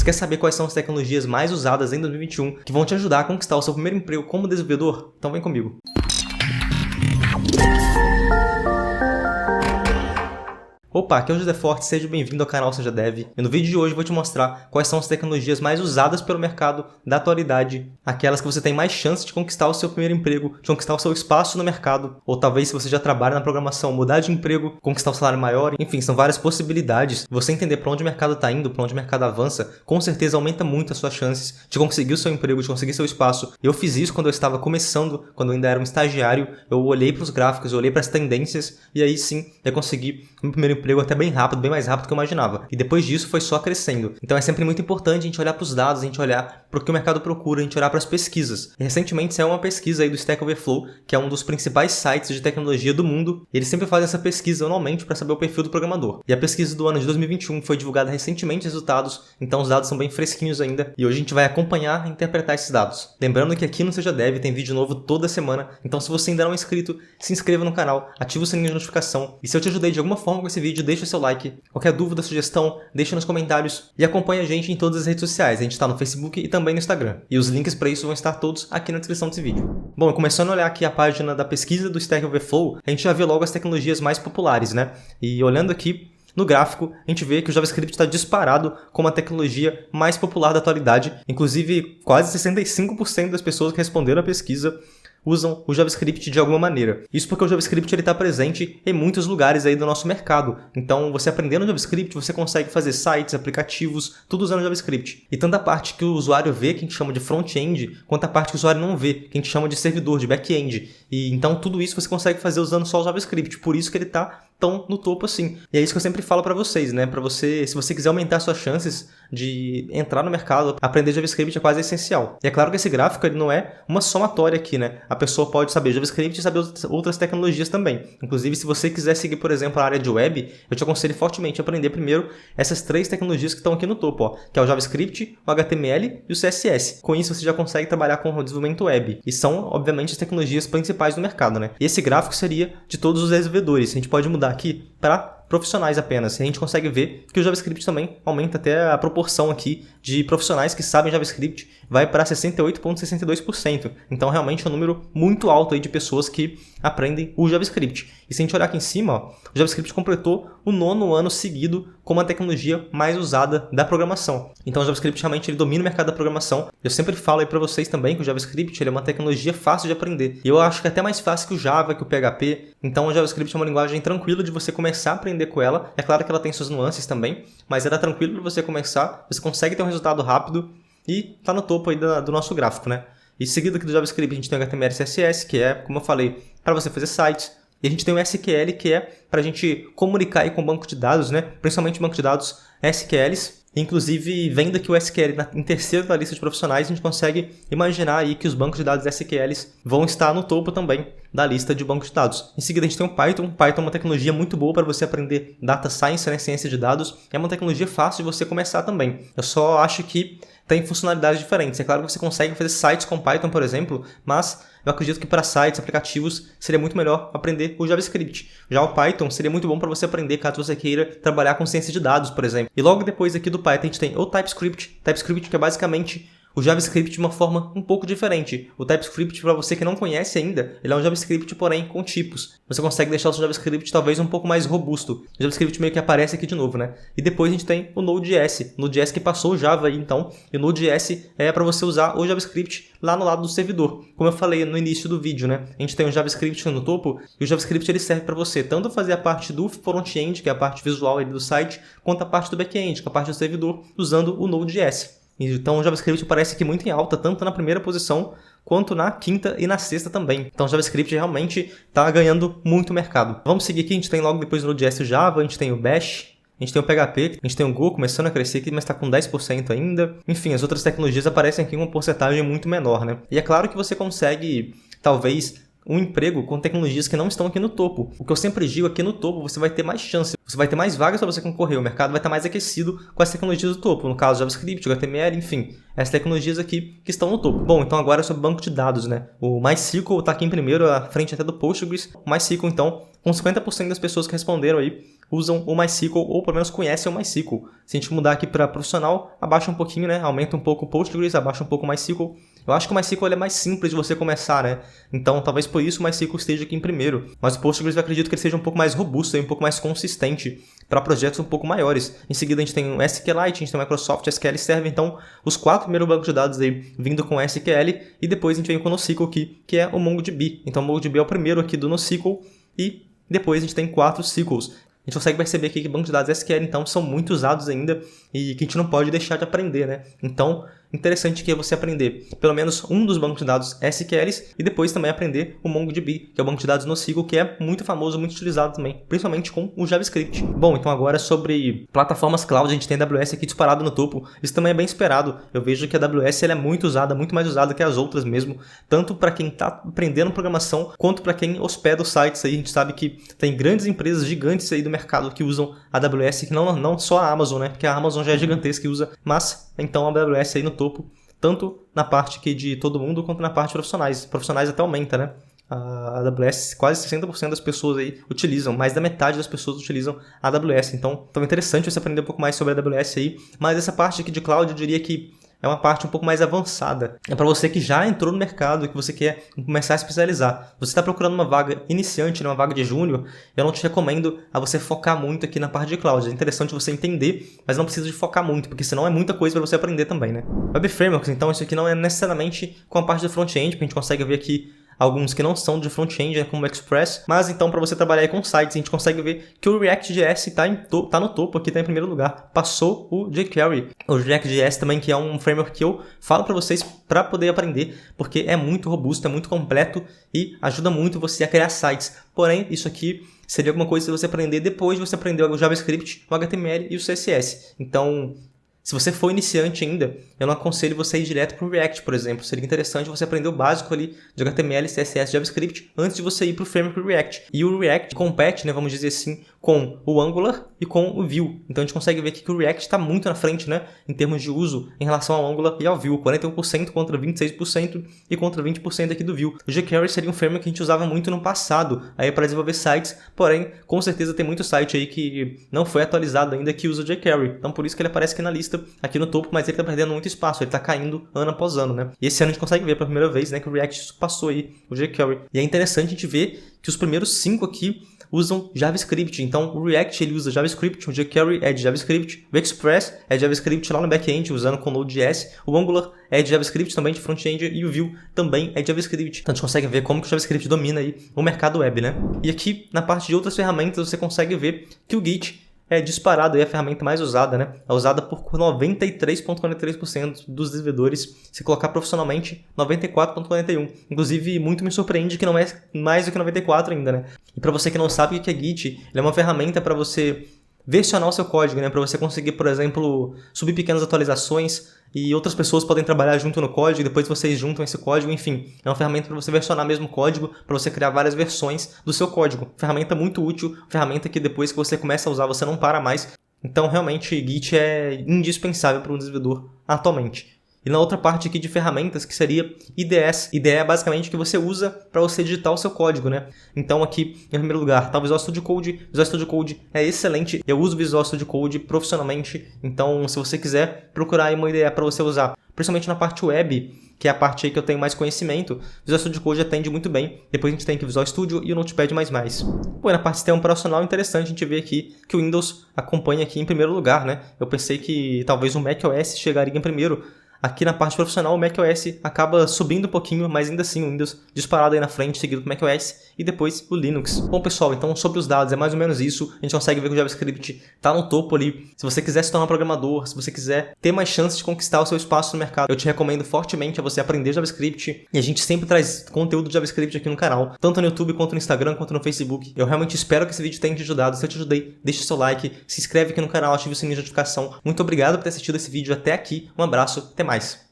quer saber quais são as tecnologias mais usadas em 2021 que vão te ajudar a conquistar o seu primeiro emprego como desenvolvedor? Então vem comigo. Opa, aqui é o José Forte, seja bem-vindo ao canal Seja Dev. E no vídeo de hoje eu vou te mostrar quais são as tecnologias mais usadas pelo mercado da atualidade, aquelas que você tem mais chance de conquistar o seu primeiro emprego, de conquistar o seu espaço no mercado, ou talvez se você já trabalha na programação, mudar de emprego, conquistar um salário maior, enfim, são várias possibilidades. Você entender para onde o mercado está indo, para onde o mercado avança, com certeza aumenta muito as suas chances de conseguir o seu emprego, de conseguir seu espaço. Eu fiz isso quando eu estava começando, quando eu ainda era um estagiário, eu olhei para os gráficos, eu olhei para as tendências, e aí sim, eu consegui o meu primeiro emprego até bem rápido, bem mais rápido do que eu imaginava. E depois disso foi só crescendo. Então é sempre muito importante a gente olhar para os dados, a gente olhar para o que o mercado procura, a gente olhar para as pesquisas. E recentemente saiu uma pesquisa aí do Stack Overflow, que é um dos principais sites de tecnologia do mundo. E eles sempre fazem essa pesquisa anualmente para saber o perfil do programador. E a pesquisa do ano de 2021 foi divulgada recentemente os resultados, então os dados são bem fresquinhos ainda. E hoje a gente vai acompanhar e interpretar esses dados. Lembrando que aqui no Seja Dev tem vídeo novo toda semana, então se você ainda não é inscrito, se inscreva no canal, ative o sininho de notificação. E se eu te ajudei de alguma forma com esse vídeo, deixa seu like. Qualquer dúvida, sugestão, deixa nos comentários e acompanhe a gente em todas as redes sociais. A gente está no Facebook e também no Instagram. E os links para isso vão estar todos aqui na descrição desse vídeo. Bom, começando a olhar aqui a página da pesquisa do Stack Overflow, a gente já vê logo as tecnologias mais populares, né? E olhando aqui no gráfico, a gente vê que o JavaScript está disparado como a tecnologia mais popular da atualidade. Inclusive, quase 65% das pessoas que responderam a pesquisa usam o JavaScript de alguma maneira. Isso porque o JavaScript está presente em muitos lugares aí do nosso mercado. Então, você aprendendo JavaScript, você consegue fazer sites, aplicativos, tudo usando JavaScript. E tanto a parte que o usuário vê, que a gente chama de front-end, quanto a parte que o usuário não vê, que a gente chama de servidor, de back-end. E então, tudo isso você consegue fazer usando só o JavaScript. Por isso que ele está tão no topo assim. E é isso que eu sempre falo para vocês, né? Para você, se você quiser aumentar suas chances de entrar no mercado, aprender JavaScript é quase essencial. E é claro que esse gráfico ele não é uma somatória aqui, né? A pessoa pode saber JavaScript e saber outras tecnologias também. Inclusive, se você quiser seguir, por exemplo, a área de web, eu te aconselho fortemente a aprender primeiro essas três tecnologias que estão aqui no topo, ó, que é o JavaScript, o HTML e o CSS. Com isso, você já consegue trabalhar com o desenvolvimento web. E são, obviamente, as tecnologias principais do mercado, né? E esse gráfico seria de todos os desenvolvedores. A gente pode mudar aqui para profissionais apenas. E a gente consegue ver que o JavaScript também aumenta até a proporção aqui de profissionais que sabem JavaScript, vai para 68,62%. Então, realmente é um número muito alto aí de pessoas que aprendem o JavaScript. E se a gente olhar aqui em cima, ó, o JavaScript completou o 9º ano seguido como a tecnologia mais usada da programação. Então, o JavaScript realmente ele domina o mercado da programação. Eu sempre falo aí para vocês também que o JavaScript ele é uma tecnologia fácil de aprender. E eu acho que é até mais fácil que o Java, que o PHP. Então, o JavaScript é uma linguagem tranquila de você começar a aprender com ela. É claro que ela tem suas nuances também, mas ela é tranquila para você começar. Você consegue ter um resultado rápido e tá no topo aí do nosso gráfico, né? E seguido aqui do JavaScript, a gente tem o HTML e CSS, que é, como eu falei, para você fazer sites. E a gente tem o SQL, que é para a gente comunicar aí com o banco de dados, né? Principalmente banco de dados SQLs. Inclusive, vendo aqui o SQL em terceiro da lista de profissionais, a gente consegue imaginar aí que os bancos de dados SQLs vão estar no topo também da lista de bancos de dados. Em seguida, a gente tem o Python. Python é uma tecnologia muito boa para você aprender Data Science, né? Ciência de dados. É uma tecnologia fácil de você começar também. Eu só acho que tem funcionalidades diferentes. É claro que você consegue fazer sites com Python, por exemplo, mas eu acredito que para sites, aplicativos, seria muito melhor aprender o JavaScript. Já o Python seria muito bom para você aprender caso você queira trabalhar com ciência de dados, por exemplo. E logo depois aqui do Python a gente tem o TypeScript. TypeScript que é basicamente o JavaScript de uma forma um pouco diferente. O TypeScript, para você que não conhece ainda, ele é um JavaScript, porém, com tipos. Você consegue deixar o seu JavaScript talvez um pouco mais robusto. O JavaScript meio que aparece aqui de novo, né? E depois a gente tem o Node.js. O Node.js que passou o Java aí, então. E o Node.js é para você usar o JavaScript lá no lado do servidor. Como eu falei no início do vídeo, né? A gente tem o JavaScript no topo e o JavaScript ele serve para você tanto fazer a parte do front-end, que é a parte visual aí do site, quanto a parte do back-end, que é a parte do servidor, usando o Node.js. Então o JavaScript parece aqui muito em alta, tanto na primeira posição quanto na quinta e na sexta também. Então o JavaScript realmente está ganhando muito mercado. Vamos seguir aqui, a gente tem logo depois no Node.js o Java, a gente tem o Bash, a gente tem o PHP, a gente tem o Go começando a crescer aqui, mas está com 10% ainda. Enfim, as outras tecnologias aparecem aqui em uma porcentagem muito menor, né? E é claro que você consegue, talvez, um emprego com tecnologias que não estão aqui no topo. O que eu sempre digo, aqui no topo você vai ter mais chance, você vai ter mais vagas para você concorrer, o mercado vai estar mais aquecido com as tecnologias do topo, no caso JavaScript, HTML, enfim, essas tecnologias aqui que estão no topo. Bom, então agora é sobre banco de dados, né? O MySQL está aqui em primeiro, à frente até do Postgres. O MySQL, então, com 50% das pessoas que responderam aí usam o MySQL ou pelo menos conhecem o MySQL. Se a gente mudar aqui para profissional, abaixa um pouquinho, né? Aumenta um pouco o Postgres, abaixa um pouco o MySQL. Eu acho que o MySQL é mais simples de você começar, né? Então, talvez por isso o MySQL esteja aqui em primeiro. Mas o Postgres eu acredito que ele seja um pouco mais robusto e um pouco mais consistente para projetos um pouco maiores. Em seguida, a gente tem o SQLite, a gente tem o Microsoft SQL Server. Então, os 4 primeiros bancos de dados aí vindo com SQL. E depois a gente vem com o NoSQL aqui, que é o MongoDB. Então, o MongoDB é o primeiro aqui do NoSQL. E depois a gente tem 4 SQLs. A gente consegue perceber aqui que bancos de dados SQL, então, são muito usados ainda e que a gente não pode deixar de aprender, né? Então, interessante que é você aprender pelo menos um dos bancos de dados SQLs e depois também aprender o MongoDB, que é o banco de dados NoSQL, que é muito famoso, muito utilizado também, principalmente com o JavaScript. Bom, então agora sobre plataformas cloud, a gente tem a AWS aqui disparado no topo. Isso também é bem esperado. Eu vejo que a AWS ela é muito usada, muito mais usada que as outras mesmo, tanto para quem está aprendendo programação, quanto para quem hospeda os sites aí. A gente sabe que tem grandes empresas gigantes aí do mercado que usam a AWS, que não só a Amazon, né? Porque a Amazon já é gigantesca e usa, mas então a AWS aí no topo, tanto na parte aqui de todo mundo, quanto na parte de profissionais. Profissionais até aumenta, né? A AWS, quase 60% das pessoas aí utilizam, mais da metade das pessoas utilizam a AWS. Então é interessante você aprender um pouco mais sobre a AWS aí, mas essa parte aqui de cloud eu diria que é uma parte um pouco mais avançada. É para você que já entrou no mercado e que você quer começar a especializar. Você está procurando uma vaga iniciante, uma vaga de júnior, eu não te recomendo a você focar muito aqui na parte de cloud. É interessante você entender, mas não precisa de focar muito, porque senão é muita coisa para você aprender também, né? Web Frameworks, então isso aqui não é necessariamente com a parte do front-end, porque a gente consegue ver aqui alguns que não são de front-end, né, como o Express, mas então para você trabalhar aí com sites, a gente consegue ver que o React.js tá no topo aqui, tá em primeiro lugar, passou o jQuery. O React.js também, que é um framework que eu falo para vocês para poder aprender, porque é muito robusto, é muito completo e ajuda muito você a criar sites. Porém, isso aqui seria alguma coisa que você aprender depois de você aprender o JavaScript, o HTML e o CSS. Então, se você for iniciante ainda, eu não aconselho você ir direto para o React, por exemplo. Seria interessante você aprender o básico ali de HTML, CSS, JavaScript, antes de você ir para o framework React. E o React compete, né, vamos dizer assim, com o Angular e com o Vue. Então a gente consegue ver aqui que o React está muito na frente, né, em termos de uso em relação ao Angular e ao Vue. 41% contra 26% e contra 20% aqui do Vue. O jQuery seria um framework que a gente usava muito no passado aí para desenvolver sites, porém, com certeza tem muito site aí que não foi atualizado ainda que usa o jQuery. Então por isso que ele aparece aqui na lista, aqui no topo, mas ele está perdendo muito espaço, ele está caindo ano após ano, né? E esse ano a gente consegue ver pela primeira vez, né, que o React passou aí o jQuery. E é interessante a gente ver que os primeiros 5 aqui usam JavaScript. Então, o React ele usa JavaScript, o jQuery é de JavaScript, o Express é de JavaScript lá no back-end, usando com Node.js, o Angular é de JavaScript também de front-end e o Vue também é de JavaScript. Então, a gente consegue ver como que o JavaScript domina aí o mercado web, né? E aqui, na parte de outras ferramentas, você consegue ver que o Git é disparado aí a ferramenta mais usada, né? É usada por 93,43% dos desenvolvedores. Se colocar profissionalmente, 94,41%. Inclusive, muito me surpreende que não é mais do que 94% ainda, né? E para você que não sabe o que é Git, ele é uma ferramenta para você versionar o seu código, né? Para você conseguir, por exemplo, subir pequenas atualizações e outras pessoas podem trabalhar junto no código, depois vocês juntam esse código, enfim. É uma ferramenta para você versionar mesmo o código, para você criar várias versões do seu código. Ferramenta muito útil, ferramenta que depois que você começa a usar, você não para mais. Então, realmente, Git é indispensável para um desenvolvedor atualmente. E na outra parte aqui de ferramentas, que seria IDEs. IDE é basicamente o que você usa para você editar o seu código, né? Então aqui, em primeiro lugar, tá o Visual Studio Code. Visual Studio Code é excelente. Eu uso Visual Studio Code profissionalmente. Então, se você quiser procurar aí uma IDE para você usar, principalmente na parte web, que é a parte aí que eu tenho mais conhecimento, Visual Studio Code atende muito bem. Depois a gente tem aqui o Visual Studio e o Notepad++. Bom, e na parte de sistema operacional, interessante a gente ver aqui que o Windows acompanha aqui em primeiro lugar, né? Eu pensei que talvez o macOS chegaria em primeiro. Aqui na parte profissional, o macOS acaba subindo um pouquinho, mas ainda assim o Windows disparado aí na frente, seguido do macOS e depois o Linux. Bom, pessoal, então sobre os dados é mais ou menos isso. A gente consegue ver que o JavaScript está no topo ali. Se você quiser se tornar um programador, se você quiser ter mais chance de conquistar o seu espaço no mercado, eu te recomendo fortemente a você aprender JavaScript. E a gente sempre traz conteúdo de JavaScript aqui no canal, tanto no YouTube, quanto no Instagram, quanto no Facebook. Eu realmente espero que esse vídeo tenha te ajudado. Se eu te ajudei, deixa seu like, se inscreve aqui no canal, ative o sininho de notificação. Muito obrigado por ter assistido esse vídeo até aqui. Um abraço, até mais.